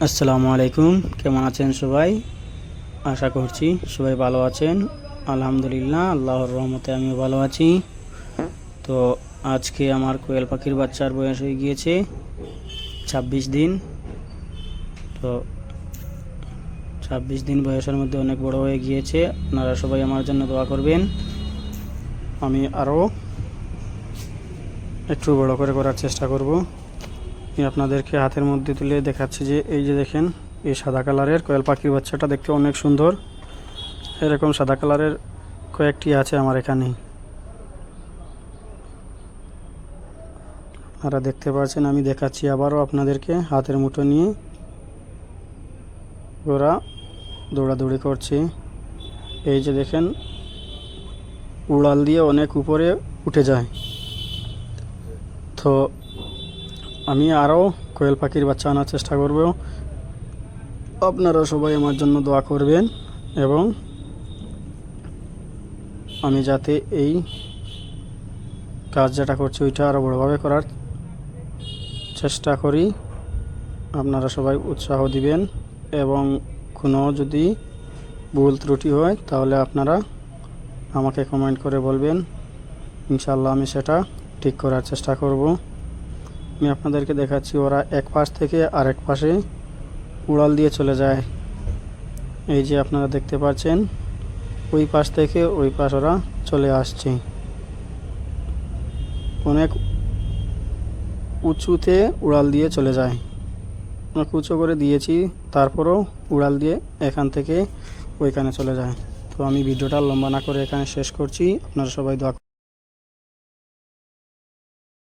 আসসালামু আলাইকুম, কেমন আছেন সবাই? আশা করছি সবাই ভালো আছেন। আলহামদুলিল্লাহ, আল্লাহর রহমতে আমিও ভালো আছি। তো আজকে আমার কোয়েল পাখির বাচ্চার বয়স হয়ে গিয়েছে 26 দিন। তো 26 দিন বয়সের মধ্যে অনেক বড় হয়ে গিয়েছে। আপনারা সবাই আমার জন্য দোয়া করবেন। আমি আরও একটু বড় করে করার চেষ্টা করব। আমি আপনাদেরকে হাতের মধ্যে তুলে দেখাচ্ছি যে এই যে দেখেন, এই সাদা কালারের কোয়েল পাখির বাচ্চাটা দেখতে অনেক সুন্দর। এরকম সাদা কালারের কয়েকটি আছে আমার এখানে। আপনারা দেখতে পাচ্ছেন, আমি দেখাচ্ছি আবারও আপনাদেরকে হাতের মুঠো নিয়ে। ওরা দৌড়াদৌড়ি করছে। এই যে দেখেন, উড়াল দিয়ে অনেক উপরে উঠে যায়। তো আমি আরও কোয়েল পাখির বাচ্চা আনার চেষ্টা করব। আপনারা সবাই আমার জন্য দোয়া করবেন এবং আমি যাতে এই কাজ যেটা করছি ওইটা আরও বড়োভাবে করার চেষ্টা করি। আপনারা সবাই উৎসাহ দিবেন এবং কোনো যদি ভুল ত্রুটি হয় তাহলে আপনারা আমাকে কমেন্ট করে বলবেন। ইনশাল্লাহ আমি সেটা ঠিক করার চেষ্টা করব। আমি আপনাদেরকে দেখাচ্ছি, ওরা এক পাশ থেকে আরেক পাশে উড়াল দিয়ে চলে যায়। এই যে আপনারা দেখতে পাচ্ছেন, ওই পাশ থেকে ওই পাশ ওরা চলে আসছে। অনেক উঁচুতে উড়াল দিয়ে চলে যায়। অনেক উঁচু করে দিয়েছি, তারপরেও উড়াল দিয়ে এখান থেকে ওইখানে চলে যায়। তো আমি ভিডিওটা লম্বা না করে এখানে শেষ করছি। আপনারা সবাই দোয়া